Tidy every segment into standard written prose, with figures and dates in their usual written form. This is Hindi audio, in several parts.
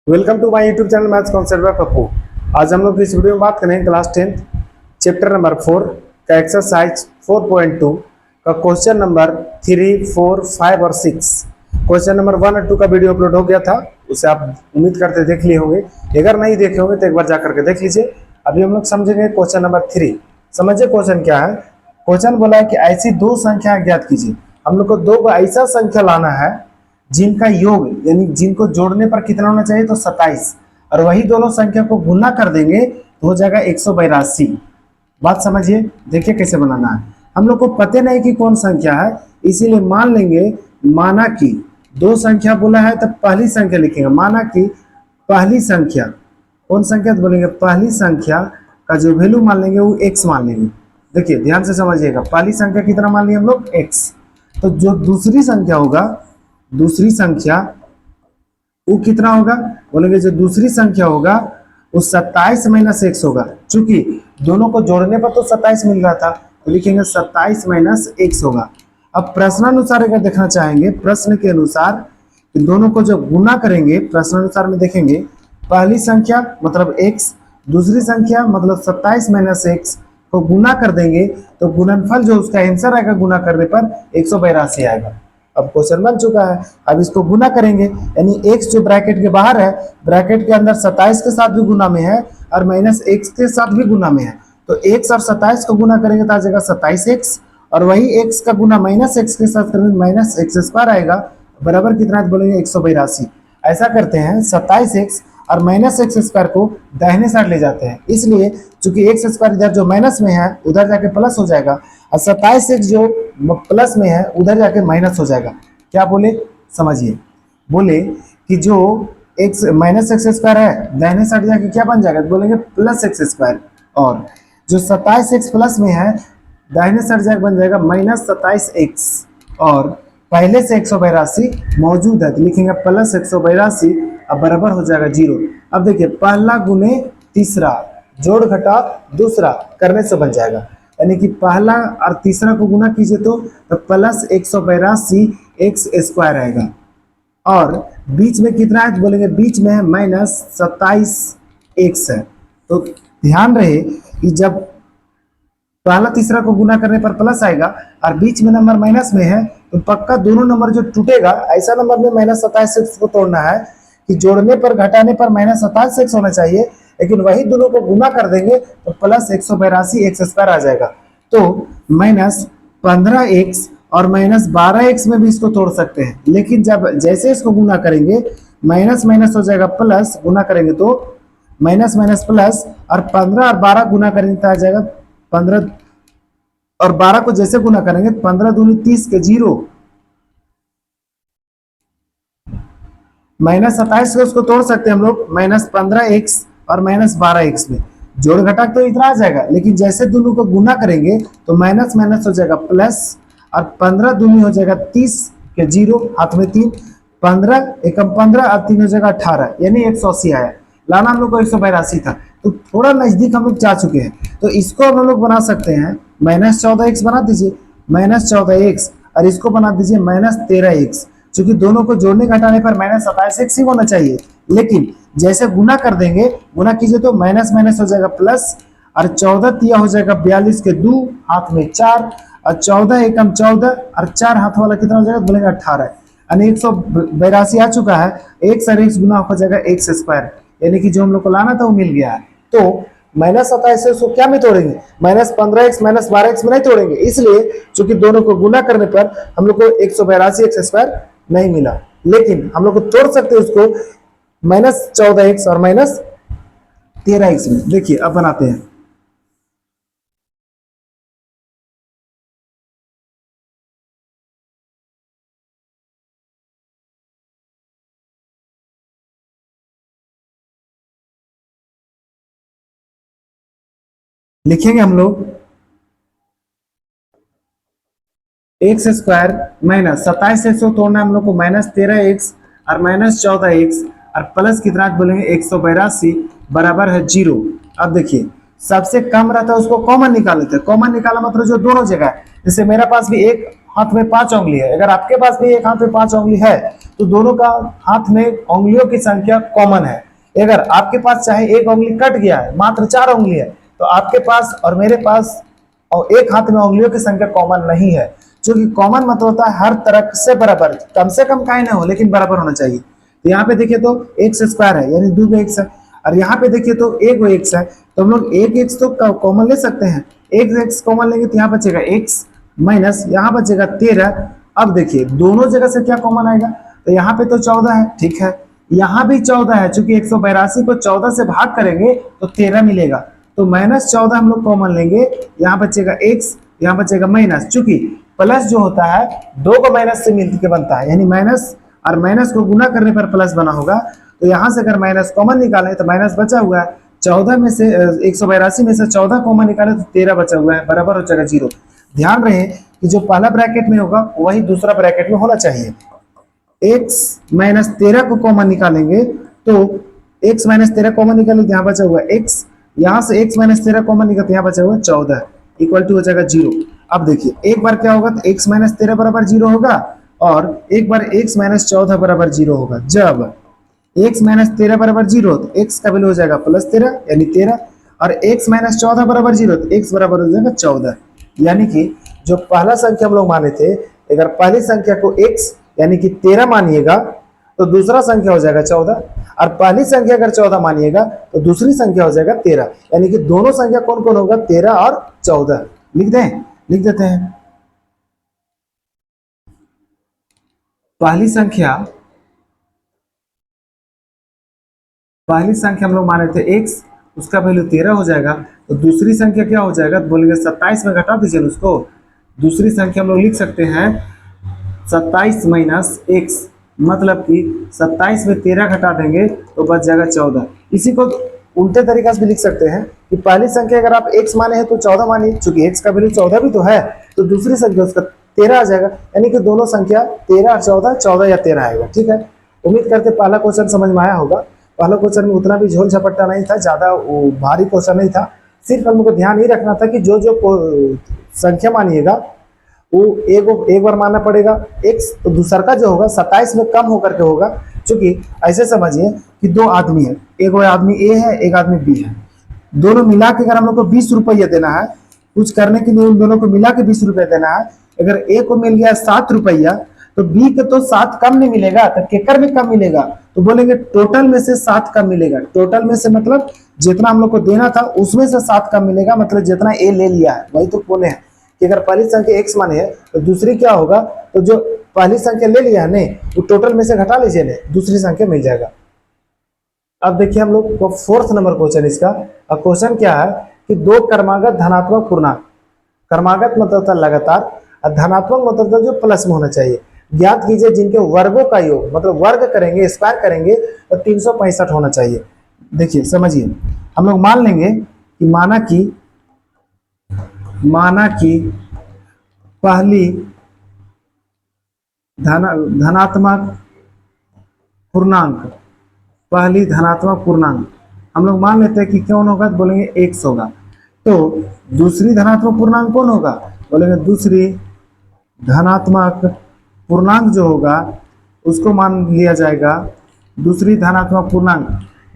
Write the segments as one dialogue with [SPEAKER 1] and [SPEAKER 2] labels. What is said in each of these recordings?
[SPEAKER 1] Welcome to my YouTube channel maths concept by Pappu. आज हम लोग इस वीडियो में बात करेंगे क्लास 10 चैप्टर नंबर 4 का एक्सरसाइज 4.2 का क्वेश्चन नंबर 3, 4, 5 और 6। क्वेश्चन नंबर 1 और 2 का वीडियो अपलोड हो गया था, उसे आप उम्मीद करते देख लिए होंगे। अगर नहीं देखे होंगे तो एक बार जाकर के देख लीजिए। अभी हम लोग समझेंगे क्वेश्चन नंबर 3। समझिए क्वेश्चन क्या है। क्वेश्चन बोला है कि ऐसी दो संख्या ज्ञात कीजिए। हम लोग को दो ऐसा संख्या लाना है जिनका योग यानी जिनको जोड़ने पर कितना होना चाहिए, तो 27, और वही दोनों संख्या को गुना कर देंगे तो हो जाएगा 182। बात समझिए, देखिए कैसे बनाना है। हम लोग को पता नहीं कि कौन संख्या है, इसीलिए मान लेंगे माना कि दो संख्या बोला है तो पहली संख्या लिखेंगे। माना कि पहली संख्या कौन संख्या, तो बोलेंगे पहली संख्या का जो वैल्यू मान लेंगे वो x मान लेंगे। देखिए ध्यान से समझिएगा, पहली संख्या कितना मान लिया हम लोग, x। तो जो दूसरी संख्या होगा, दूसरी संख्या वो कितना होगा, बोलेंगे जो दूसरी संख्या होगा वो 27 माइनस x होगा। चूंकि दोनों को जोड़ने पर तो 27 मिल रहा था, तो लिखेंगे 27 माइनस x होगा। अब प्रश्नानुसार अगर देखना चाहेंगे, प्रश्न के अनुसार कि दोनों को जब गुना करेंगे, प्रश्नानुसार में देखेंगे पहली संख्या मतलब x, दूसरी संख्या मतलब 27 माइनस x को गुना कर देंगे तो गुणनफल जो उसका आंसर आएगा गुना करने पर 182 आएगा। अब क्वेश्चन बन चुका है, अब इसको गुना करेंगे यानी x जो ब्रैकेट के बाहर है, ब्रैकेट के अंदर 27 के साथ भी गुना में है और माइनस x के साथ भी गुना में है, तो x और 27 को गुना करेंगे तो आ जाएगा 27x, और वही x का गुना माइनस x के साथ करेंगे माइनस x स्क्वायर आएगा, बराबर कितना बोलेंगे 182। ऐसा करते हैं 27x और माइनस एक्स स्क्वायर को दाहिने साइड ले जाते हैं, इसलिए चूंकि एक्स स्क्वायर इधर जो माइनस में है उधर जाके प्लस हो जाएगा, और 27x जो प्लस में है उधर जाके माइनस हो जाएगा। क्या बोले, समझिए। बोले कि जो एक्स माइनस एक्स स्क्वायर है दाहिने साइड जाके क्या बन जाएगा, बोलेंगे प्लस एक्स स्क्वायर, और जो 27x प्लस में है दाहिने साइड जाके बन जाएगा माइनस 27x, और पहले से 182 मौजूद है तो लिखेंगे प्लस 182, अब बराबर हो जाएगा 0। अब देखिए पहला गुने तीसरा जोड़ घटा दूसरा करने से बन जाएगा, यानी कि पहला और तीसरा को गुना कीजिए तो प्लस 182 एक्स स्क्वायर आएगा, और बीच में कितना है, बोलेंगे बीच में है माइनस 27 एक्स है। तो ध्यान रहे कि जब पहला तीसरा को गुना करने पर प्लस आएगा और बीच में नंबर माइनस में है तो पक्का दोनों नंबर जो टूटेगा, ऐसा नंबर में माइनस 27 को तोड़ना है कि जोड़ने पर घटाने पर माइनस 27 होना चाहिए, लेकिन वही दोनों को गुना कर देंगे तो प्लस 182 एक्स स्क्वायर आ जाएगा। तो माइनस 15x और माइनस 12x में भी इसको तोड़ सकते हैं, लेकिन जब जैसे इसको गुना करेंगे माइनस माइनस हो जाएगा प्लस, गुना करेंगे तो माइनस माइनस प्लस, और 15 और 12 गुना करेंगे तो आ जाएगा 15 और 12 को जैसे गुना करेंगे 15 दूनी 30 के 0, माइनस 27 को उसको तोड़ सकते हैं हम लोग माइनस 15x और माइनस 12x में, जोड़ घटा तो इतना आ जाएगा, लेकिन जैसे दोनों को गुना करेंगे तो माइनस माइनस हो जाएगा प्लस, और 15 दूनी हो जाएगा 30 के 0, हाथ में 3, 15 एकम 15 और 3 हो जाएगा 18, यानी 180 आया। लाना हम लोग को 182 था, तो थोड़ा नजदीक हम लोग जा चुके हैं। तो इसको हम लोग बना सकते हैं माइनस 14x बना दीजिए, माइनस 14x, और इसको बना दीजिए माइनस 13x, क्योंकि दोनों को जोड़ने घटाने पर माइनस 27x ही होना चाहिए, लेकिन जैसे गुना कर देंगे, गुना कीजिए तो माइनस माइनस हो जाएगा प्लस, और 14 तिया हो जाएगा 42 के 2, हाथ में 4, और 14 एकम 14 और 4 हाथ वाला कितना हो जाएगा, बोलेंगे 18, यानी 182 आ चुका है। x और x गुना हो जाएगा एक्स स्क्वायर, यानी कि जो हम लोग को लाना था वो मिल गया है। तो माइनस 27 को क्या में तोड़ेंगे, माइनस 15x माइनस 12x में नहीं तोड़ेंगे, इसलिए चूंकि दोनों को गुना करने पर हम लोग को 182 एक्स स्क्वायर नहीं मिला, लेकिन हम लोग को तोड़ सकते हैं उसको माइनस 14x और माइनस 13x में। देखिए अब बनाते हैं। लिखेंगे हम लोग एक्स स्क्वायर माइनस 27x को तोड़ना हम लोग को माइनस 13x और माइनस 14x और प्लस कितना बोलेंगे 182 बराबर है 0। अब देखिए सबसे कम रहता है उसको कॉमन निकाल लेते हैं, कॉमन निकाला मतलब जो दोनों जगह है, जैसे मेरे पास भी एक हाथ में 5 उंगली है, अगर आपके पास भी एक हाथ में 5 उंगली है तो दोनों का हाथ में उंगलियों की संख्या कॉमन है। अगर आपके पास चाहे एक उंगली कट गया है, मात्र 4 उंगली है, तो आपके पास और मेरे पास और एक हाथ में उंगलियों की संख्या कॉमन नहीं है। क्योंकि कॉमन मतलब होता है हर तरफ से बराबर, कम से कम काहे ना हो लेकिन बराबर होना चाहिए। तो यहाँ पे देखिए तो एक्स स्क्वायर है यानी 2 एक्स है, और यहाँ पे देखिए तो एक एक्स है, तो हम लोग एक एक्स तो कॉमन ले सकते हैं। एक एक्स कॉमन लेंगे तो यहाँ बचेगा एक्स माइनस यहाँ बचेगा 13। अब देखिए दोनों जगह से क्या कॉमन आएगा, तो यहाँ पे तो 14 है, ठीक है, यहाँ भी 14 है, चूंकि 182 को 14 से भाग करेंगे तो 13 मिलेगा, तो -14 हम लोग कॉमन लेंगे, यहाँ बचेगा x, यहाँ बचेगा माइनस, चूंकि प्लस जो होता है दो को माइनस से मिलकर के बनता है, यानी माइनस और माइनस को गुना करने पर प्लस बना होगा। तो यहाँ से अगर माइनस कॉमन निकालें तो माइनस बचा हुआ है, 14 में से 182 में से 14 कॉमन निकाले तो 13 बचा हुआ है, बराबर हो जाएगा 0। ध्यान रहे कि जो पहला ब्रैकेट में होगा वही दूसरा ब्रैकेट में होना चाहिए। x माइनस 13 को कॉमन निकालेंगे तो x माइनस 13 कॉमन निकालेंगे तो यहाँ बचा हुआ x, यहाँ से x माइनस 13 कॉमन निकालते यहाँ बचा हुआ 14 इक्वल टू हो जाएगा 0। अब देखिए एक बार क्या होगा तो x माइनस 13 बराबर 0 होगा और एक बार x माइनस 14 बराबर 0 होगा। जब x माइनस 13 बराबर 0 तो x का वैल्यू हो जाएगा +13 यानी 13, और x माइनस 14 बराबर 0 तो x बराबर हो जाएगा 14। यानी कि जो पहला संख्या हम लोग माने थे, अगर पहली संख्या को x यानी कि 13 मानिएगा तो दूसरा संख्या हो जाएगा 14, और पहली संख्या अगर 14 मानिएगा तो दूसरी संख्या हो जाएगा 13, यानी कि दोनों संख्या कौन कौन होगा 13 और 14। लिख देते हैं। पहली संख्या हम लोग माने थे x, उसका वैल्यू 13 हो जाएगा, तो दूसरी संख्या क्या हो जाएगा तो बोलेंगे 27 में घटा दीजिए उसको, दूसरी संख्या हम लोग लिख सकते हैं 27 माइनस x, मतलब कि 27 में 13 घटा देंगे तो बच जाएगा 14। इसी को उल्टे तरीका से भी लिख सकते हैं कि पहली संख्या अगर आप x माने हैं तो 14 मानिए, चूंकि x का वैल्यू 14 भी तो है, तो दूसरी संख्या उसका 13 आ जाएगा, यानी कि दोनों संख्या 13 और 14 या 13 आएगा। ठीक है, उम्मीद करते पहला क्वेश्चन समझ में आया होगा। पहला क्वेश्चन में उतना भी झोल झपट्टा नहीं था, ज्यादा भारी क्वेश्चन नहीं था, सिर्फ हमको ध्यान ही रखना था कि जो संख्या मानिएगा वो एक बार मानना पड़ेगा x, तो दूसरा का जो होगा 27 में कम होकर के होगा। क्योंकि ऐसे समझिए कि दो आदमी है, एक आदमी A है एक आदमी B है, दोनों मिला के अगर हम लोग को 20 रुपया देना है, कुछ करने के लिए उन दोनों को मिला के 20 रुपया देना है, अगर A को मिल गया 7 रुपया तो B के तो 7 कम नहीं मिलेगा, तो केकर में कम मिलेगा, तो बोलेंगे टोटल में से 7 कम मिलेगा। टोटल में से मतलब जितना हम लोग को देना था उसमें से 7 कम मिलेगा, मतलब जितना A ले लिया है वही तो बोले हैं कि अगर पहली संख्या x माने है तो दूसरी क्या होगा, तो जो पहली संख्या ले लिया है नहीं वो टोटल में से घटा लीजिए नहीं, दूसरी संख्या मिल जाएगा। अब देखिए हम लोग को 4th नंबर क्वेश्चन इसका, और क्वेश्चन क्या है कि दो क्रमागत धनात्मक पूर्णांक, क्रमागत मतलब था लगातार और धनात्मक मतलब था जो प्लस में होना चाहिए, ज्ञात कीजिए जिनके वर्गों का योग, मतलब वर्ग करेंगे स्क्वायर करेंगे तो 365 होना चाहिए। देखिए समझिए, हम लोग मान लेंगे कि माना कि पहली धनात्मक पूर्णांक हम लोग मान लेते हैं कि कौन होगा, तो बोलेंगे x होगा। तो दूसरी धनात्मक पूर्णांक कौन होगा, बोलेंगे दूसरी धनात्मक पूर्णांक जो होगा उसको मान लिया जाएगा दूसरी धनात्मक पूर्णांक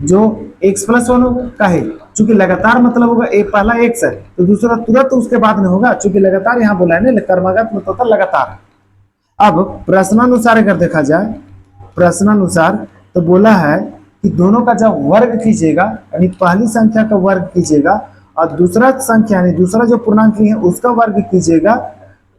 [SPEAKER 1] जो x+1 होगा। काहे, चूंकि लगातार मतलब होगा एक पहला x है तो दूसरा तुरंत उसके बाद में होगा, चूंकि लगातार यहाँ बोला है ना, क्रमागत मतलब था लगातार। अब प्रश्नानुसार अगर देखा जाए, प्रश्नानुसार तो बोला है कि दोनों का जब वर्ग कीजिएगा, यानी पहली संख्या का वर्ग कीजिएगा और दूसरा संख्या यानी दूसरा जो पूर्णांक है उसका वर्ग कीजिएगा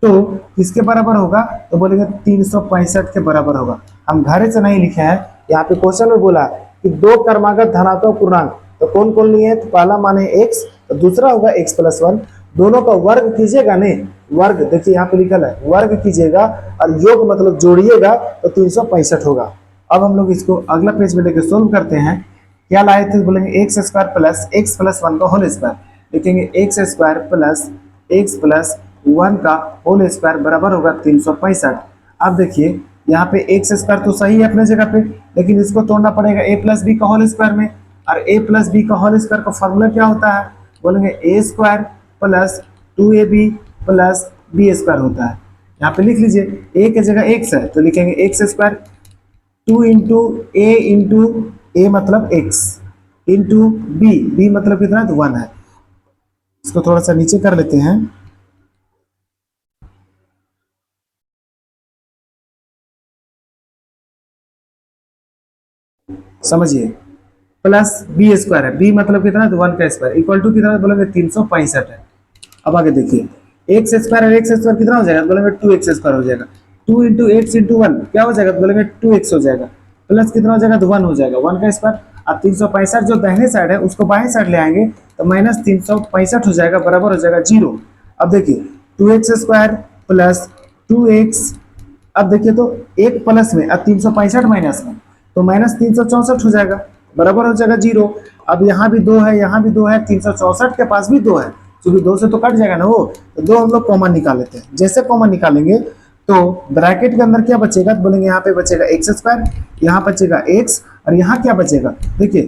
[SPEAKER 1] तो किसके बराबर होगा, तो बोलेंगे 365 के बराबर होगा। हम घरे से नहीं लिखे हैं, यहाँ पे क्वेश्चन में बोला कि दो क्रमागत धनात्मक पूर्णांक, तो कौन कौन लिए है, तो पहला माने x, तो दूसरा होगा x+1, दोनों का वर्ग कीजिएगा, नहीं वर्ग देखिए यहाँ पे लिखल है वर्ग कीजिएगा और योग मतलब जोड़िएगा तो 365 होगा। अब हम लोग इसको अगला पेज में लेके सोल्व करते हैं। क्या लाए थे, बोलेंगे x² प्लस x+1 का होल स्क्वायर, लिखेंगे x² प्लस x+1 का होल स्क्वायर बराबर होगा 365। अब देखिए यहाँ पे x² तो सही है अपने जगह पे, लेकिन इसको तोड़ना पड़ेगा a+b का होल स्क्वायर में, और a+b का होल स्क्वायर का फॉर्मूला क्या होता है, बोलेंगे a² plus 2ab plus b² होता है। यहाँ पे लिख लीजिए, ए की जगह एक्स है तो लिखेंगे एक्स स्क्वायर, 2 इंटू ए मतलब एक्स, इंटू बी, बी मतलब कितना, तो 1 है। इसको थोड़ा सा नीचे कर लेते हैं, समझिए, प्लस बी स्क्वायर है, बी मतलब कितना, तो 1 का स्क्वायर, इक्वल टू कितना बोलेंगे, 365 है। अब आगे देखिए, एक्स स्क्वायर और एक्स स्क्वायर कितना हो जाएगा, बोलेंगे 2x स्क्वायर हो जाएगा, 2 इंटू एक्स इंटू 1 क्या हो जाएगा, बोलेंगे 2x हो जाएगा, प्लस कितना हो जाएगा, तो 1 हो जाएगा, 1 का स्क्वायर। अब 365 जो दाहिने साइड है उसको बाएं साइड ले आएंगे तो माइनस 365 हो जाएगा, बराबर हो जाएगा 0। अब देखिए 2x स्क्वायर प्लस 2x, अब देखिए तो एक प्लस में, अब 365 माइनस में, तो माइनस 364 हो जाएगा, बराबर हो जाएगा 0। अब यहाँ भी 2 है, यहाँ भी 2 है, 364 के पास भी 2 है, क्योंकि 2 से तो कट जाएगा ना वो, तो 2 हम लोग कॉमन निकाल लेते हैं। जैसे कॉमन निकालेंगे तो ब्रैकेट के अंदर क्या बचेगा, तो बोलेंगे यहाँ पे बचेगा एक्स स्क्वायर, यहाँ बचेगा एक्स, और यहाँ क्या बचेगा, देखिए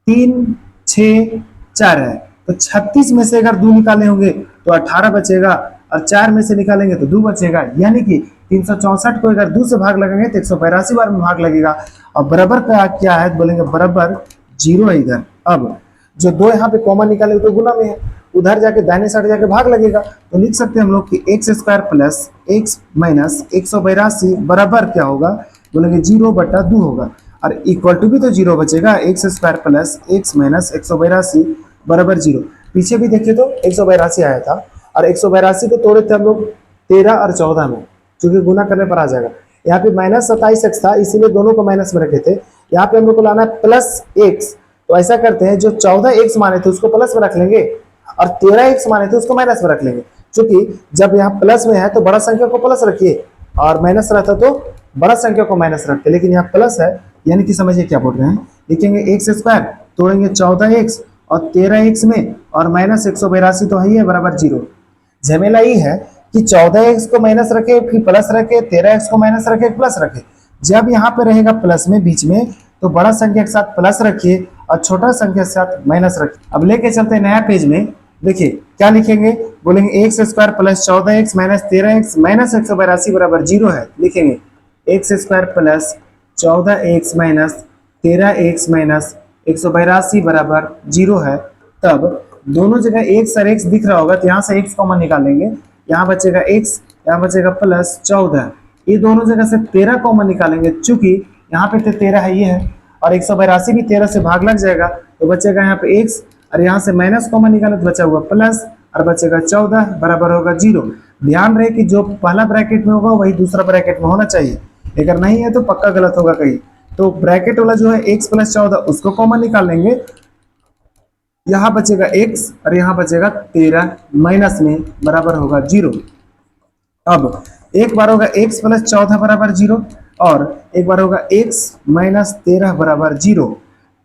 [SPEAKER 1] 3 6 4 है, तो 36 में से अगर 2 निकाले होंगे तो 18 बचेगा, और 4 में से निकालेंगे तो 2 बचेगा, यानी कि 364 को अगर 2 से भाग लगेंगे तो 182 बार में भाग लगेगा, और बराबर का क्या है, बोलेंगे बराबर 0 है इधर। अब जो 2 यहाँ पे कॉमन निकाले तो गुना में है, उधर जाके दाहिने साइड जाके भाग लगेगा, तो लिख सकते हैं हम लोग कि x square plus x minus 182 बराबर क्या होगा, बोलेंगे 0/2 होगा, और इक्वल टू भी तो 0 बचेगा, x square plus x minus 182 बराबर 0। पीछे भी देखिए तो 182 आया था, और 182 को तोड़े थे हम लोग 13 और 14 में, क्योंकि गुना करने पर आ जाएगा। यहाँ पे माइनस 27x था, इसीलिए दोनों को माइनस में रखे थे। यहाँ पे हम लोग को लाना है प्लस एक्स, तो ऐसा करते हैं, जो 14x माने थे उसको प्लस में रख लेंगे, और 13x माने थे उसको माइनस में रख लेंगे, क्योंकि जब यहाँ प्लस में है तो बड़ा संख्या को प्लस रखिए, और माइनस रहता तो बड़ा संख्या को माइनस रखते, लेकिन यहाँ प्लस है, यानी कि समझिए क्या बोल रहे हैं, लिखेंगे एक्स स्क्वायर, तोड़ेंगे 14x और 13x में, और माइनस 182 तो है ही है, बराबर 0। झमेला ये है कि 14x को माइनस रखे फिर प्लस रखे, 13x को माइनस रखे प्लस रखे, जब यहाँ पे रहेगा प्लस में बीच में तो बड़ा संख्या के साथ प्लस रखिए और छोटा संख्या के साथ माइनस रखिए। अब लेके चलते हैं नया पेज में, देखिए क्या लिखेंगे, बोलेंगे x square plus 14x minus 13x minus 182 बराबर 0 है, लिखेंगे x square plus 14x minus 13x minus 182 बराबर 0 है। तब दोनों जगह एक्स और एक्स दिख रहा होगा तो यहाँ से एक्स कॉमन निकालेंगे, यहाँ बचेगा एक्स, यहाँ बचेगा प्लस 14, ये दोनों जगह से 13 कॉमन निकालेंगे, चूंकि यहाँ पे तो 13 है, ये है, और 182 भी 13 से भाग लग जाएगा, तो बचेगा यहाँ पे एक्स, और यहाँ से माइनस कॉमन निकाले तो बचा हुआ प्लस, और बचेगा 14 बराबर होगा 0। ध्यान रहे कि जो पहला ब्रैकेट में होगा वही दूसरा ब्रैकेट में होना चाहिए, अगर नहीं है तो पक्का गलत होगा कहीं। तो ब्रैकेट वाला जो है x प्लस 14 उसको कॉमन निकाल लेंगे, यहाँ बचेगा x और यहाँ बचेगा 13 माइनस में, बराबर होगा 0। अब एक बार होगा x प्लस 14 बराबर 0, और एक बार होगा x माइनस 13 बराबर 0।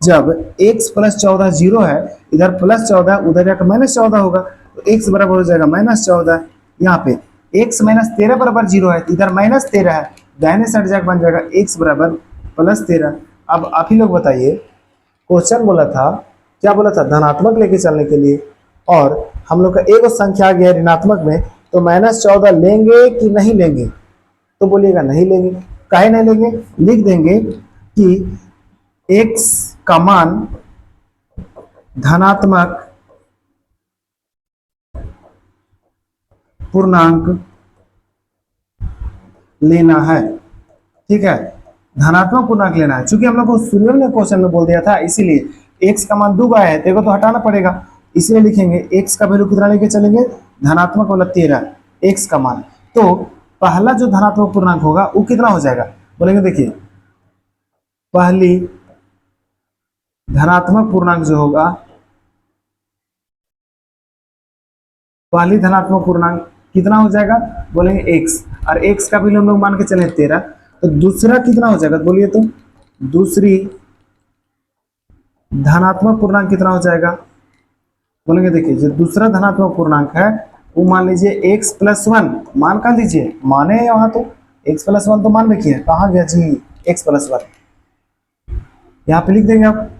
[SPEAKER 1] जब x प्लस 14 0 है, इधर प्लस 14 उधर जाकर माइनस 14 होगा, तो x बराबर हो जाएगा माइनस 14। यहाँ पे x माइनस 13 बराबर 0 है, इधर माइनस 13 है, दाहिने साइड जाकर बन जाएगा x बराबर प्लस 13। अब आप ही लोग बताइए, क्वेश्चन बोला था, क्या बोला था, धनात्मक लेके चलने के लिए, और हम लोग का एक संख्या आ गया ऋणात्मक में, तो माइनस 14 लेंगे कि नहीं लेंगे, तो बोलिएगा नहीं लेंगे। काहे नहीं लेंगे, लिख देंगे कि x का मान धनात्मक पूर्णांक लेना है, ठीक है, धनात्मक पूर्णांक लेना है, क्योंकि हम लोग को शुरू में क्वेश्चन में बोल दिया था, इसीलिए x का मान 2 आया है, देखो तो हटाना पड़ेगा, इसलिए लिखेंगे x का वैल्यू कितना लेके चलेंगे, धनात्मक वाला 13, x का मान। तो पहला जो धनात्मक पूर्णांक होगा वो कितना हो जाएगा, बोलेंगे देखिए पहली धनात्मक पूर्णांक जो होगा, पहली धनात्मक पूर्णांक कितना हो जाएगा, बोलेंगे x, और x का वैल्यू हम लोग मान के चले 13, तो दूसरा कितना हो जाएगा, बोलिए तो दूसरी धनात्मक पूर्णांक कितना हो जाएगा, बोलेंगे देखिए जो दूसरा धनात्मक पूर्णांक है वो मान लीजिए x प्लस 1, मान कर लीजिए, माने यहाँ तो x प्लस 1 तो मान रखिए, कहाँ गया जी x प्लस 1, यहाँ पे लिख देंगे आप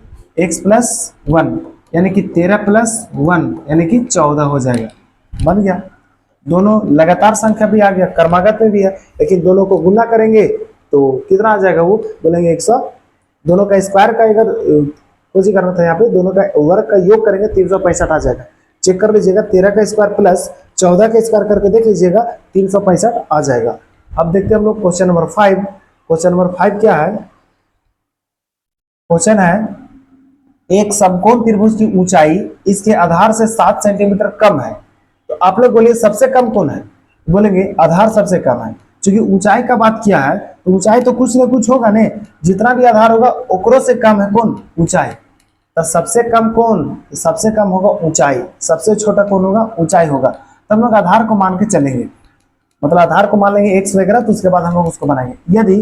[SPEAKER 1] x प्लस 1, यानी कि 13 प्लस 1 यानी कि 14 हो जाएगा, बन गया। दोनों लगातार संख्या भी आ गया, क्रमागत में भी है, लेकिन दोनों को गुना करेंगे तो कितना आ जाएगा, वो बोलेंगे 100। दोनों का स्क्वायर का अगर कुछ ही करना था, यहाँ पे दोनों का वर्ग का योग करेंगे 365 आ जाएगा। चेक कर लीजिएगा, 13 का स्क्वायर प्लस 14 का स्क्वायर करके देख लीजिएगा, 365 आ जाएगा। अब देखते हैं हम लोग क्वेश्चन नंबर 5। क्वेश्चन नंबर 5 क्या है? क्वेश्चन है, एक समकोण त्रिभुज की ऊंचाई इसके आधार से 7 सेंटीमीटर कम है, तो आप लोग बोलिए सबसे कम कौन है? बोलेंगे आधार सबसे कम है। क्योंकि ऊंचाई का बात किया है तो ऊंचाई तो कुछ ना कुछ होगा ने, जितना भी आधार होगा ओकरों से कम है कौन? ऊंचाई। तो सबसे कम कौन? सबसे कम होगा ऊंचाई। सबसे छोटा कौन होगा? ऊंचाई होगा। तो हम लोग आधार को मान के चलेंगे, मतलब आधार को मान लेंगे x वगैरह, तो उसके बाद हम लोग उसको बनाएंगे। यदि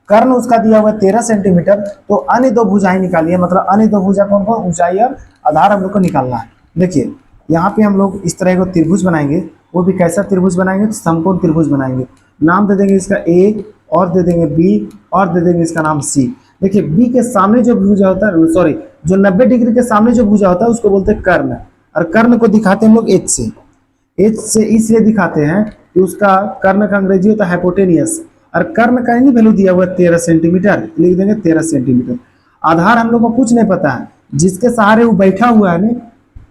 [SPEAKER 1] कर्ण उसका दिया हुआ है 13 सेंटीमीटर, तो अन्य दो भुजाएं निकालिए, मतलब अन्य दो भुजा कौन कौन? ऊंचाई और आधार हम लोग को निकालना है। देखिए यहाँ पे हम लोग इस तरह का त्रिभुज बनाएंगे, वो भी कैसा त्रिभुज बनाएंगे? तो समकोण त्रिभुज बनाएंगे। नाम दे देंगे इसका A, और दे देंगे B, और दे देंगे इसका नाम C। देखिए B के सामने जो भुजा होता है, सॉरी, जो 90 डिग्री के सामने जो भुजा होता है उसको बोलते हैं कर्ण, और कर्ण को दिखाते हैं हम लोग H से। H से इसलिए दिखाते हैं कि उसका कर्ण का अंग्रेजी होता है हाइपोटेनियस, और कर्ण का ही वैल्यू दिया हुआ है 13 सेंटीमीटर, लिख देंगे 13 सेंटीमीटर। आधार हम लोग को कुछ नहीं पता है, जिसके सहारे वो बैठा हुआ है ना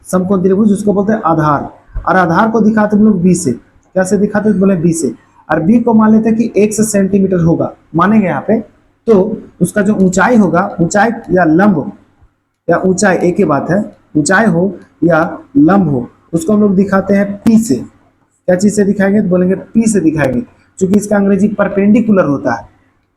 [SPEAKER 1] समकोण त्रिभुज, उसको बोलते हैं आधार। और आधार को दिखाते हम लोग B से। कैसे दिखाते? बोले B से। और B को मान लेते हैं कि 1 सेंटीमीटर होगा, मानेंगे यहाँ पे। तो उसका जो ऊंचाई होगा, ऊंचाई या लंब, या ऊंचाई एक ही बात है, ऊंचाई हो या लंब हो, उसको हम लोग दिखाते हैं P से। क्या चीज से दिखाएंगे? तो बोलेंगे P से दिखाएंगे, क्योंकि इसका अंग्रेजी परपेंडिकुलर होता है।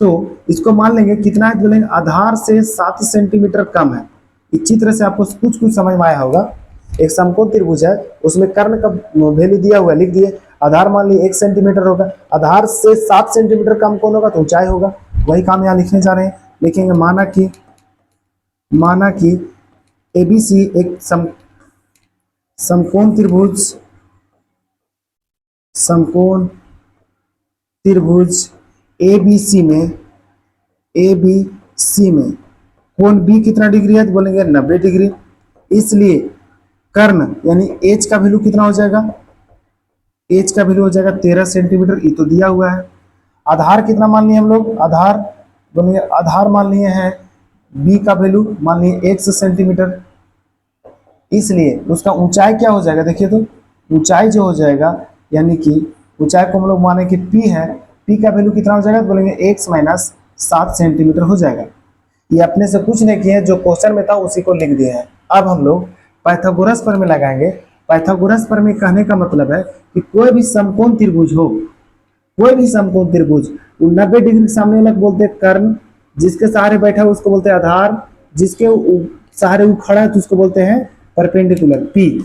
[SPEAKER 1] तो इसको मान लेंगे कितना है? बोलेंगे आधार से 7 सेंटीमीटर कम है। इस चित्र से आपको कुछ कुछ समझ में आया होगा। एक समकोण त्रिभुज है, उसमें कर्ण का वैल्यू दिया हुआ है, लिख दिए। आधार मान ली 1 सेंटीमीटर होगा, आधार से 7 सेंटीमीटर कम कौन होगा? तो ऊंचाई होगा। वही काम यहाँ लिखने जा रहे हैं, लिखेंगे माना कि ABC एक समकोण त्रिभुज ABC में कोण B कितना डिग्री है? तो बोलेंगे 90 डिग्री। इसलिए कर्ण यानी H का वैल्यू कितना हो जाएगा? H का वैल्यू हो जाएगा 13 सेंटीमीटर, ये तो दिया हुआ है। आधार कितना मान लिए हम लोग? आधार बोलेंगे, आधार मान लिए हैं B का वैल्यू मान लिए 1 सेंटीमीटर। इसलिए उसका ऊंचाई क्या हो जाएगा? देखिए तो ऊंचाई जो हो जाएगा, यानी कि ऊंचाई को हम लोग माने कि P है, P का वैल्यू कितना हो जाएगा? बोलेंगे x माइनस 7 सेंटीमीटर हो जाएगा। ये अपने से कुछ नहीं किए, जो क्वेश्चन में था उसी को लिख दिए हैं। अब हम लोग पाइथागोरस प्रमेय लगाएंगे। पाइथागोरस प्रमेय कहने का मतलब है कि कोई भी समकोण त्रिभुज हो, कोई भी समकोण त्रिभुज, 90 डिग्री के सामने वाला बोलते हैं कर्ण, जिसके सहारे बैठा है उसको बोलते हैं आधार, जिसके सहारे वो खड़ा है तो उसको बोलते हैं परपेंडिकुलर P।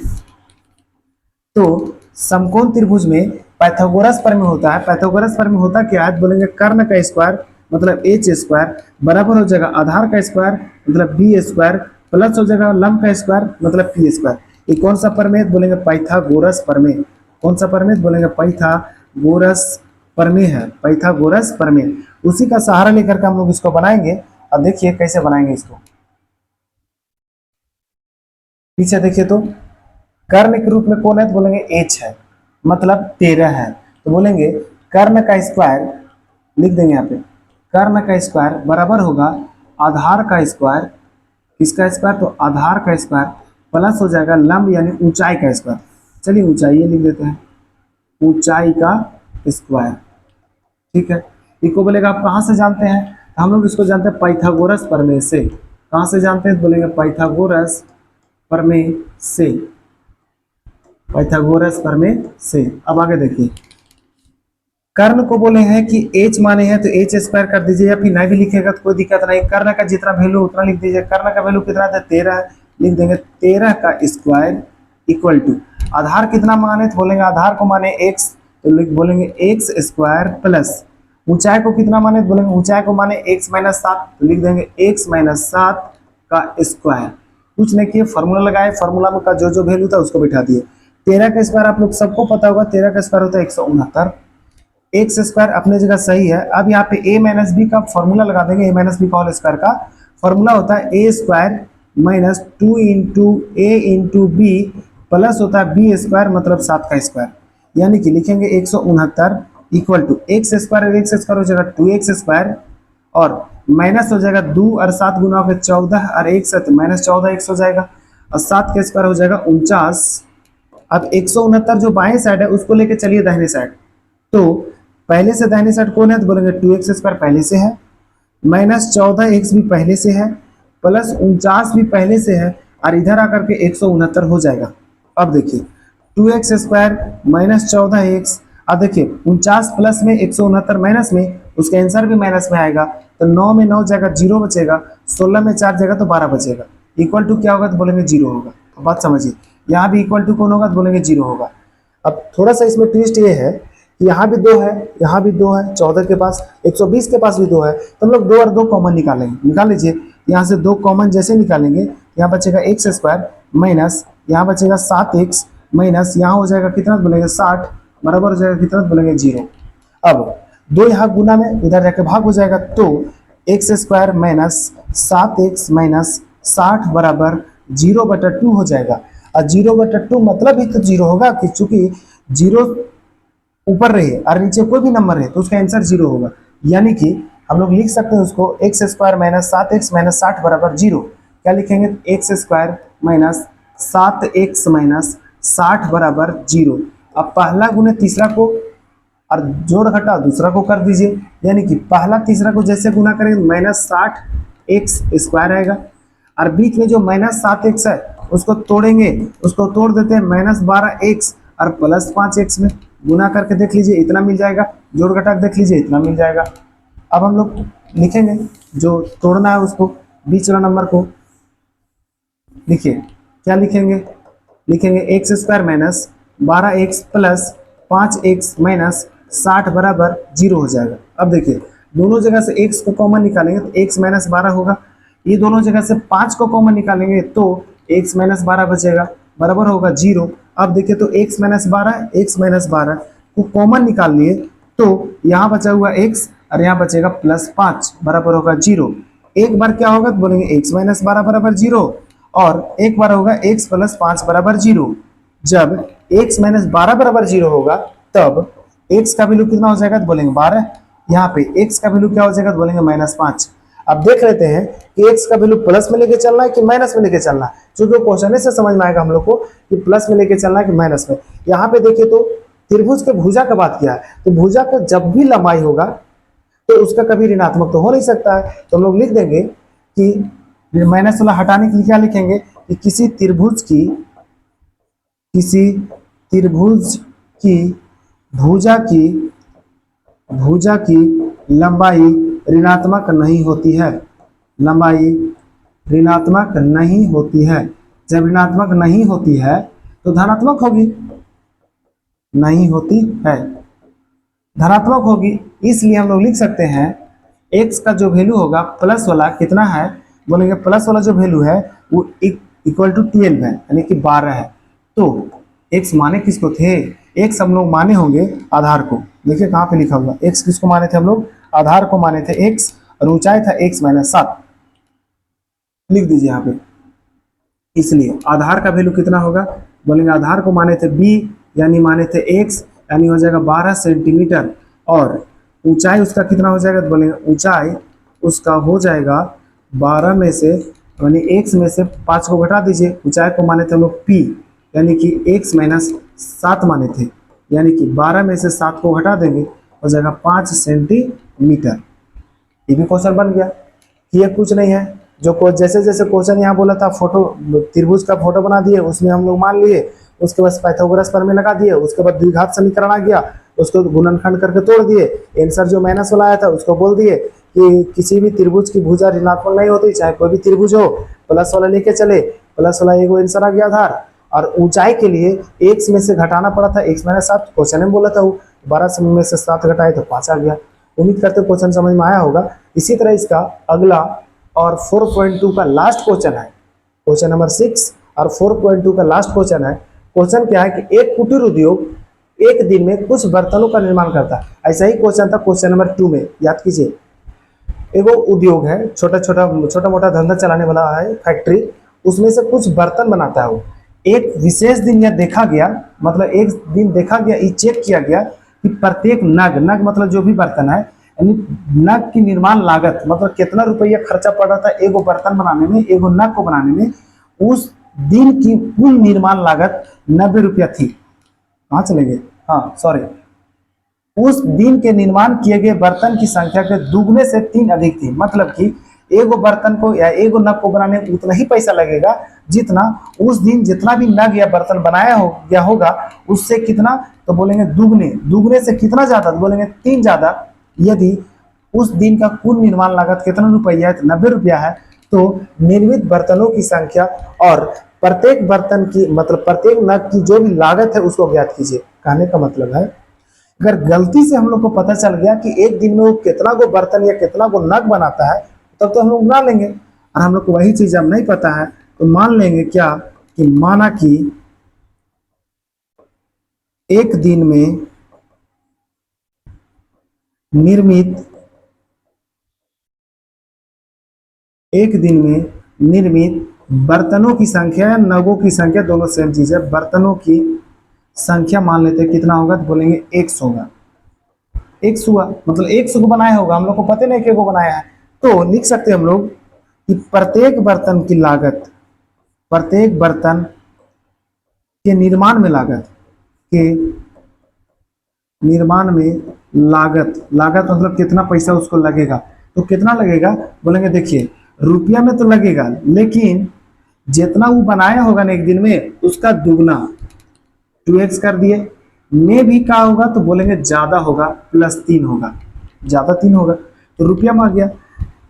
[SPEAKER 1] तो समकोण त्रिभुज में पाइथागोरस प्रमेय होता है। पाइथागोरस प्रमेय होता क्या है? बोलेंगे कर्ण का स्क्वायर मतलब h स्क्वायर बराबर हो जाएगा आधार का स्क्वायर मतलब b स्क्वायर, प्लस हो जाएगा लंब का स्क्वायर मतलब p स्क्वायर। ये कौन सा प्रमेय? बोलेंगे पाइथागोरस प्रमेय। कौन सा प्रमेय? बोलेंगे पाइथागोरस प्रमेय है, पाइथागोरस प्रमेय। उसी का सहारा लेकर के हम लोग इसको बनाएंगे। अब देखिए कैसे बनाएंगे इसको। पीछे देखिए तो कर्ण के रूप में कौन है? तो बोलेंगे h है, मतलब 13 है। तो बोलेंगे कर्ण का स्क्वायर, लिख देंगे यहाँ पे, कर्ण का स्क्वायर बराबर होगा आधार का स्क्वायर। किसका स्क्वायर? तो आधार का स्क्वायर, प्लस हो जाएगा लंब यानी ऊंचाई का स्क्वायर। चलिए ऊंचाई ये लिख देते हैं, ऊंचाई का स्क्वायर। ठीक है, इसको बोलेगा आप कहाँ से जानते हैं? हम लोग इसको जानते हैं पाइथागोरस प्रमेय से। कहाँ से जानते हैं? तो बोलेंगे पाइथागोरस प्रमेय से, पाइथागोरस प्रमेय से। अब आगे देखिए, कर्ण को बोले हैं कि h माने हैं तो h स्क्वायर कर दीजिए, या फिर नहीं भी लिखेगा तो कोई दिक्कत नहीं। कर्ण का जितना वैल्यू उतना लिख दीजिए। कर्ण का वैल्यू कितना था? 13 है, लिख देंगे 13 का स्क्वायर इक्वल टू आधार कितना माने? तो बोलेंगे आधार को माने x, तो बोलेंगे x स्क्वायर प्लस ऊंचाई को कितना माने? तो बोलेंगे ऊंचाई को माने x माइनस 7, तो लिख देंगे x माइनस 7 का स्क्वायर। कुछ नहीं किए, फॉर्मूला लगाए, फॉर्मूला में का जो जो वैल्यू था उसको बिठा दिए। 13 का स्क्वायर आप लोग सबको पता होगा, 13 का स्क्वायर होता है 169। एक्स स्क्वायर अपने जगह सही है। अब यहाँ पे a माइनस बी का फॉर्मूला लगा देंगे। a माइनस बी का होल स्क्वायर का फॉर्मूला होता है a square minus 2 into a into B plus होता है b स्क्वायर मतलब 7 का स्क्वायर। यानी कि लिखेंगे 169 इक्वल टू एक्स स्क्वायर और एक्स स्क्वायर हो जाएगा 2x², और माइनस हो जाएगा 2 और 7 गुना होकर 14 और 1 से -14 x हो जाएगा, और 7 के स्क्वायर हो जाएगा 49। अब 169 जो बाएं साइड है उसको लेके चलिए दाहिने साइड। तो पहले से दाहिने साइड कौन है तो बोलेंगे 2x² पहले से है, -14x भी पहले से है, +49 भी पहले से है, और इधर आकर के 169 हो जाएगा। अब देखिए 2x² -14x, अब देखिए 49 प्लस में 169 माइनस में, उसका आंसर भी माइनस में आएगा, तो 9 में 9 जाएगा 0 बचेगा, 16 में 4 जाएगा तो 12 बचेगा। इक्वल टू क्या होगा तो बोलेंगे 0 होगा। तो बात समझिए, यहाँ भी इक्वल टू कौन होगा तो बोलेंगे 0 होगा। अब थोड़ा सा इसमें ट्विस्ट ये है कि यहाँ भी 2 है, यहाँ भी 2 है, 14 के पास, 120 के पास भी 2 है, तो हम लोग 2 और 2 कॉमन निकालेंगे। निकाल लीजिए, यहाँ से 2 कॉमन जैसे निकालेंगे, यहाँ बचेगा x² माइनस, यहाँ बचेगा 7x माइनस, यहाँ हो जाएगा कितना बोलेंगे 60, बराबर हो जाएगा कितना बोलेंगे 0। अब 2 यहाँ गुना में, उधर जाके भाग हो जाएगा, तो x² माइनस 7x माइनस 60 बराबर 0/2 हो जाएगा। और 0/2 मतलब ही तो 0 होगा, कि चूंकि 0 ऊपर रहे और नीचे कोई भी नंबर है तो उसका आंसर 0 होगा। यानी कि हम लोग लिख सकते हैं उसको x² माइनस 7x माइनस 60 बराबर 0। क्या लिखेंगे, x² माइनस 7x माइनस 60 बराबर 0। अब पहला गुने तीसरा को और जोड़ घटा दूसरा को कर दीजिए, यानी कि पहला तीसरा को जैसे गुना करेंगे -60x² आएगा, और बीच में जो -7x है उसको तोड़ेंगे, उसको तोड़ देते हैं -12x और +5x में, गुना करके देख लीजिए इतना मिल जाएगा, जोड़ घटा देख लीजिए इतना मिल जाएगा। अब हम लोग लिखेंगे जो तोड़ना है उसको, बीच वाला नंबर को लिखिए, क्या लिखेंगे, लिखेंगे x² minus 12x plus 5x minus 60 बराबर 0 हो जाएगा। अब देखिए दोनों जगह से x को कॉमन निकालेंगे तो x माइनस 12 होगा, ये दोनों जगह से 5 को कॉमन निकालेंगे तो x माइनस 12 बचेगा, बराबर होगा 0। अब देखिए तो x माइनस 12 को कॉमन निकाल लिए, तो यहाँ बचा हुआ x और यहाँ बचेगा +5 बराबर होगा 0। एक बार क्या होगा तो बोलेंगे x माइनस 12 बराबर 0, और एक बार होगा x प्लस 5 बराबर 0। जब x माइनस 12 बराबर 0 होगा तब x का वैल्यू कितना हो जाएगा तो बोलेंगे 12, यहाँ पे x का वैल्यू क्या हो जाएगा तो बोलेंगे -5। अब देख लेते हैं कि x का वैल्यू प्लस में लेके चलना है कि माइनस में लेके चलना है, क्योंकि क्वेश्चन से समझ में आएगा हम लोग को कि प्लस में लेके चलना है कि माइनस में। यहाँ पे देखिए तो त्रिभुज के भुजा का बात किया है, तो भुजा का जब भी लंबाई होगा तो उसका कभी ऋणात्मक तो हो नहीं सकता है, तो हम लोग लिख देंगे कि माइनस वाला हटाने के लिए क्या लिखेंगे कि किसी त्रिभुज की भुजा की लंबाई ऋणात्मक नहीं होती है, लंबाई ऋणात्मक नहीं होती है। जब ऋणात्मक नहीं होती है तो धनात्मक होगी, नहीं होती है धनात्मक होगी। इसलिए हम लोग लिख सकते हैं x का जो वैल्यू होगा प्लस वाला कितना है, बोलेंगे प्लस वाला जो वैल्यू है वो इक्वल टू 12 है, यानी कि 12 है। तो x माने किसको थे, x हम लोग माने होंगे आधार को। देखिए कहाँ पे लिखा हुआ, x किसको माने थे हम लोग, आधार को माने थे x, और ऊंचाई था x माइनस 7, लिख दीजिए यहाँ पे। इसलिए आधार का वैल्यू कितना होगा, बोलेंगे आधार को माने थे b, यानी माने थे x, यानी हो जाएगा 12 सेंटीमीटर, और ऊंचाई उसका कितना हो जाएगा तो बोलेंगे ऊंचाई उसका हो जाएगा 12 में से, यानी x में से 5 को घटा दीजिए, ऊंचाई को माने थे हम लोग p, यानी कि x माइनस 7 माने थे, यानी कि 12 में से 7 को घटा देंगे हो जाएगा 5 सेंटीमीटर। ये भी क्वेश्चन बन गया। ये कुछ नहीं है, जो जैसे जैसे क्वेश्चन यहाँ बोला था फोटो त्रिभुज का फोटो बना दिए, उसमें हम लोग मान लिए, उसके बाद पाइथागोरस प्रमेय लगा दिए, उसके बाद द्विघात समीकरण आ गया, उसको गुणनखंड करके तोड़ दिए, आंसर जो माइनस वाला आया था उसको बोल दिए कि किसी भी त्रिभुज की भुजा ऋणात्मक नहीं होती, चाहे कोई भी त्रिभुज हो, प्लस वाला लेके चले, प्लस वाला एक आंसर आ गया आधार। और ऊंचाई के लिए x में से घटाना पड़ा था, x माइनस 7 क्वेश्चन में बोला था, वो 12 में से 7 घटाए तो 5 आ गया। उम्मीद करते क्वेश्चन समझ में आया होगा। इसी तरह इसका अगला और 4.2 का लास्ट क्वेश्चन है, क्वेश्चन नंबर 6 और 4.2 का लास्ट क्वेश्चन है। क्वेश्चन क्या है कि एक कुटीर उद्योग एक दिन में कुछ बर्तनों का निर्माण करता है। ऐसा ही क्वेश्चन था क्वेश्चन नंबर 2 में, याद कीजिए। एगो उद्योग है, छोटा मोटा धंधा चलाने वाला है, फैक्ट्री, उसमें से कुछ बर्तन बनाता है वो। एक विशेष दिन यह देखा गया, मतलब एक दिन देखा गया, ये चेक किया गया कि प्रत्येक नग, नग मतलब जो भी बर्तन है, यानी नग की निर्माण लागत मतलब कितना रुपया खर्चा पड़ रहा था एगो बर्तन बनाने में, एगो नग को बनाने में, उस दिन की कुल निर्माण लागत 90 रुपया थी। कहाँ चले गए, हाँ सॉरी, उस दिन के निर्माण किए गए बर्तन की संख्या के दुगने से 3 अधिक थी। मतलब कि एगो बर्तन को या एगो नग को बनाने में उतना ही पैसा लगेगा जितना उस दिन जितना भी नग या बर्तन बनाया हो या होगा उससे कितना, तो बोलेंगे दुगने, दुगने से कितना ज्यादा, तो बोलेंगे 3 ज्यादा। यदि उस दिन का कुल निर्माण लागत कितना रुपया है, तो 90 रुपया है, तो निर्मित बर्तनों की संख्या और प्रत्येक बर्तन की मतलब प्रत्येक नग की जो भी लागत है उसको ज्ञात कीजिए। कहने का मतलब है अगर गलती से हम लोग को पता चल गया कि एक दिन में वो कितना गो बर्तन या कितना गो नग बनाता है, तब तो हम लोग बना लेंगे। और हम लोग को वही चीज अब नहीं पता है तो मान लेंगे क्या कि माना कि एक दिन में निर्मित, एक दिन में निर्मित बर्तनों की संख्या या नगों की संख्या दोनों सेम चीज है, बर्तनों की संख्या मान लेते हैं कितना होगा, तो बोलेंगे 100 होगा। 100 हुआ मतलब 100 को बनाया होगा, हम लोग को पता नहीं कि को बनाया है, तो लिख सकते हैं हम लोग कि प्रत्येक बर्तन की लागत, प्रत्येक बर्तन के निर्माण में लागत, के निर्माण में लागत, लागत मतलब कितना पैसा उसको लगेगा, तो कितना लगेगा बोलेंगे देखिए रुपया में तो लगेगा लेकिन जितना वो बनाया होगा ना एक दिन में उसका दुगना 2x कर दिए, में भी क्या होगा तो बोलेंगे ज्यादा होगा, +3 होगा, ज्यादा 3 होगा, तो रुपया में आ गया।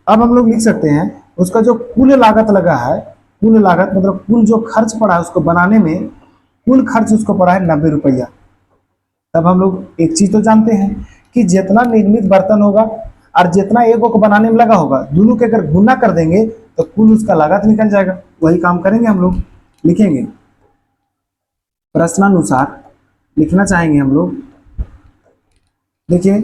[SPEAKER 1] अब हम लोग लिख सकते हैं उसका जो कुल लागत लगा है, कुल लागत मतलब कुल जो खर्च पड़ा है उसको बनाने में, कुल खर्च उसको पड़ा है 90 रुपया। तब हम लोग एक चीज तो जानते हैं कि जितना निर्मित बर्तन होगा और जितना एगो को बनाने में लगा होगा, दोनों के अगर गुना कर देंगे तो कुल उसका लागत निकल जाएगा। वही काम करेंगे हम लोग, लिखेंगे प्रश्नानुसार, लिखना चाहेंगे हम लोग। देखिए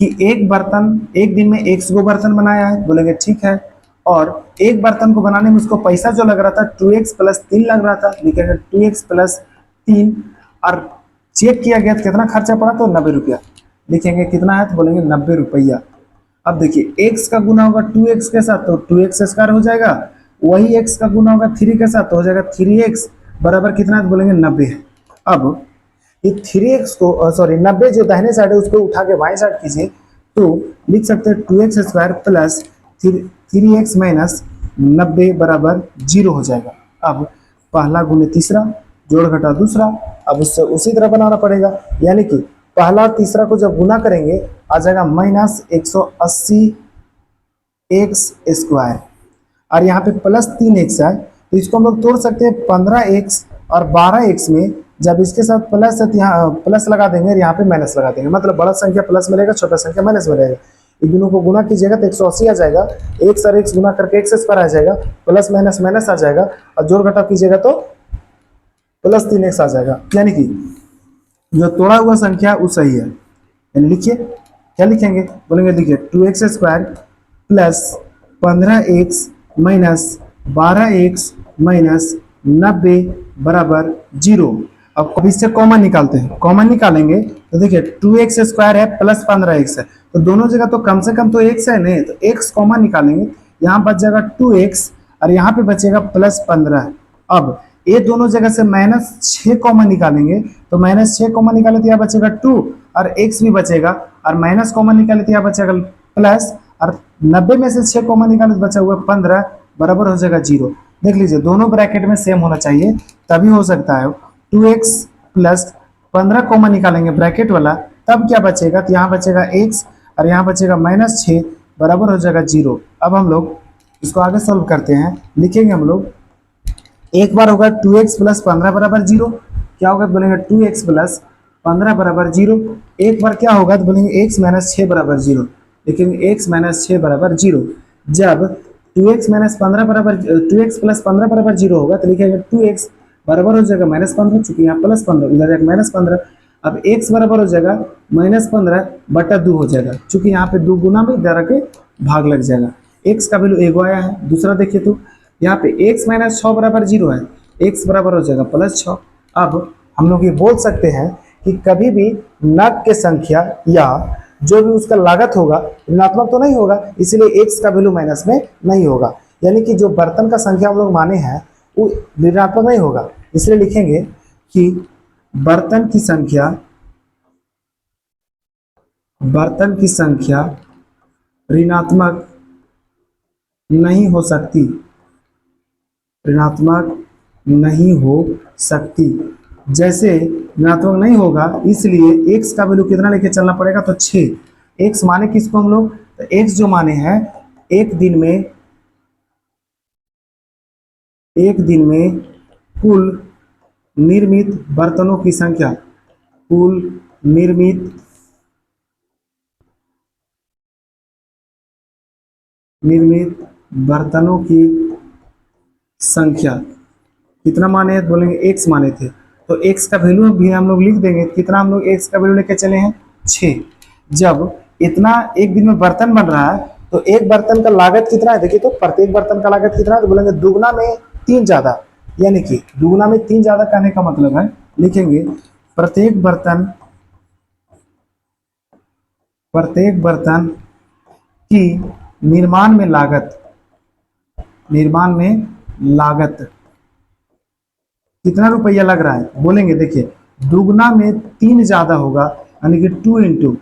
[SPEAKER 1] कि एक बर्तन एक दिन में 100 गो बर्तन बनाया है, बोलेंगे ठीक है, और एक बर्तन को बनाने में उसको पैसा जो लग रहा था 2x + 3 लग रहा था, लिखेंगे 2x + 3, और चेक किया गया तो कितना खर्चा पड़ा, तो 90 रुपया, लिखेंगे कितना है तो बोलेंगे 90 रुपया। अब देखिए x का गुना होगा 2x के साथ तो 2x² हो जाएगा, वही x का गुना होगा 3 के साथ तो हो जाएगा 3x बराबर कितना है तो बोलेंगे 90 है। अब ये 3x को सॉरी 90 जो दाहिने साइड है उसको उठा के बाएं साइड कीजिए तो लिख सकते हैं 2x² + 3x - 90 बराबर 0 हो जाएगा। अब पहला गुने तीसरा, जोड़ घटा दूसरा, अब उससे उसी तरह बनाना पड़ेगा, यानी कि पहला और तीसरा को जब गुना करेंगे आ जाएगा -180x², और यहाँ पे +3x है तो इसको हम लोग तोड़ सकते हैं 15x और 12x में, जब इसके साथ प्लस है तो यहाँ प्लस लगा देंगे और यहाँ पे माइनस लगा देंगे, मतलब बड़ा संख्या प्लस में रहेगा, छोटा संख्या माइनस में रहेगा। इन दोनों को गुना कीजिएगा तो 180 आ जाएगा, x और x गुना करके x² आ जाएगा, प्लस माइनस माइनस आ जाएगा, और जोड़ घटाव कीजिएगा तो +3x आ जाएगा, यानी कि जो तोड़ा हुआ संख्या वो सही है। यानी लिखिए क्या लिखेंगे, बोलेंगे देखिए 2x² + 15x - 12x - 90 बराबर 0। अब इससे कॉमन निकालते हैं, कॉमन निकालेंगे तो देखिए 2x² है + 15x है, तो दोनों जगह तो कम से कम तो x है नहीं, तो x कॉमन निकालेंगे, यहाँ बच जाएगा 2x और यहाँ पे बचेगा +15। अब ये दोनों जगह से -6 कॉमन निकालेंगे तो -6 कॉमन निकाले तो यहाँ बचेगा 2 और x भी बचेगा, और माइनस कॉमन निकाले तो यहाँ बचेगा प्लस, और 90 में से 6 कॉमन निकाले तो बचा हुआ 15 बराबर हो जाएगा 0। देख लीजिए दोनों ब्रैकेट में सेम होना चाहिए तभी हो सकता है। 2x + 15 कॉमन निकालेंगे ब्रैकेट वाला, तब क्या बचेगा, तो यहाँ बचेगा x और यहाँ बचेगा -6 बराबर हो जाएगा 0। अब हम लोग इसको आगे सॉल्व करते हैं, लिखेंगे हम लोग एक बार होगा 2x + 15 बराबर 0, क्या होगा तो बोलेंगे 2x + 15 बराबर 0। एक बार क्या होगा तो बोलेंगे x - 6 बराबर 0, लिखेंगे x - 6 बराबर 0। जब 2x + 15 बराबर 0 होगा तो लिखेंगे 2x बराबर हो जाएगा -15, चूंकि यहाँ +15 इधर एक -15, अब x बराबर हो जाएगा -15/2 हो जाएगा, चूंकि यहाँ पे 2 गुना में इधर के भाग लग जाएगा, x का वैल्यू 1 आया है। दूसरा देखिए तो यहाँ पे x - 6 बराबर 0 है, x बराबर हो जाएगा +6। अब हम लोग ये बोल सकते हैं कि कभी भी नग के संख्या या जो भी उसका लागत होगा ऋणात्मक तो नहीं होगा, इसीलिए x का वैल्यू माइनस में नहीं होगा। यानी कि जो बर्तन का संख्या हम लोग माने हैं वो ऋणात्मक नहीं होगा, इसलिए लिखेंगे कि बर्तन की संख्या ऋणात्मक नहीं हो सकती, ऋणात्मक नहीं हो सकती। जैसे ऋणात्मक नहीं होगा इसलिए x का वैल्यू कितना लेके चलना पड़ेगा, तो 6। x माने किसको हम लोग, तो x जो माने हैं एक दिन में कुल निर्मित बर्तनों की संख्या, कुल निर्मित बर्तनों की संख्या कितना माने हैं, बोलेंगे x माने थे, तो x का वैल्यू भी हम लोग लिख देंगे। कितना हम लोग x का वैल्यू लेके चले हैं, 6। जब इतना एक दिन में बर्तन बन रहा है तो एक बर्तन का लागत कितना है, देखिए तो प्रत्येक बर्तन का लागत कितना है, तो बोलेंगे दुगना में 3 ज्यादा। यानी कि दुगना में 3 ज्यादा कहने का मतलब है, लिखेंगे प्रत्येक बर्तन की निर्माण में लागत कितना रुपया लग रहा है, बोलेंगे देखिए दुगना में 3 ज्यादा होगा, यानी कि 2 इंटू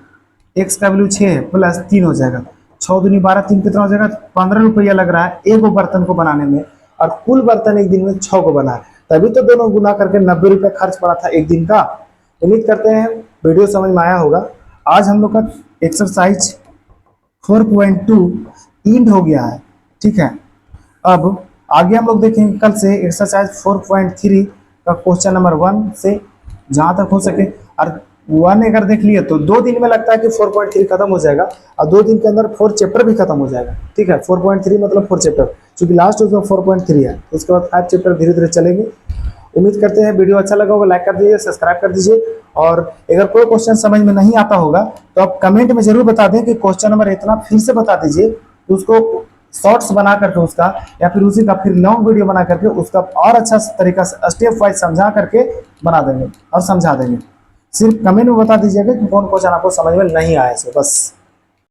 [SPEAKER 1] एक्स का वैल्यू 6 है प्लस 3 हो जाएगा, 6 दूनी 12, 3 कितना हो जाएगा, 15 रुपया लग रहा है एक बर्तन को बनाने में, और कुल बर्तन एक दिन में 6 को बना है, तभी तो दोनों गुना करके 90 रुपया खर्च पड़ा था एक दिन का। उम्मीद करते हैं वीडियो समझ में आया होगा। आज हम लोग का एक्सरसाइज 4.2 इंड हो गया है, ठीक है। अब आगे हम लोग देखेंगे कल से एक्सरसाइज 4.3 का क्वेश्चन नंबर 1 से जहां तक हो सके, और 1 अगर देख लिए तो 2 दिन में लगता है कि 4.3 खत्म हो जाएगा, और 2 दिन के अंदर 4 चैप्टर भी खत्म हो जाएगा, ठीक है। 4.3 मतलब 4 चैप्टर, क्योंकि लास्ट उसमें 4.3 है, उसके बाद 5 चैप्टर धीरे धीरे चलेंगे। उम्मीद करते हैं वीडियो अच्छा लगा होगा, लाइक कर दीजिए, सब्सक्राइब कर दीजिए, और अगर कोई क्वेश्चन समझ में नहीं आता होगा तो आप कमेंट में जरूर बता दें कि क्वेश्चन नंबर इतना फिर से बता दीजिए, उसको शॉर्ट्स बना करके उसका, या फिर उसी का फिर लॉन्ग वीडियो बना करके उसका और अच्छा तरीका से स्टेप वाइज समझा करके बना देंगे और समझा देंगे। सिर्फ कमेंट में बता दीजिएगा कि कौन क्वेश्चन आपको समझ में नहीं आया, बस।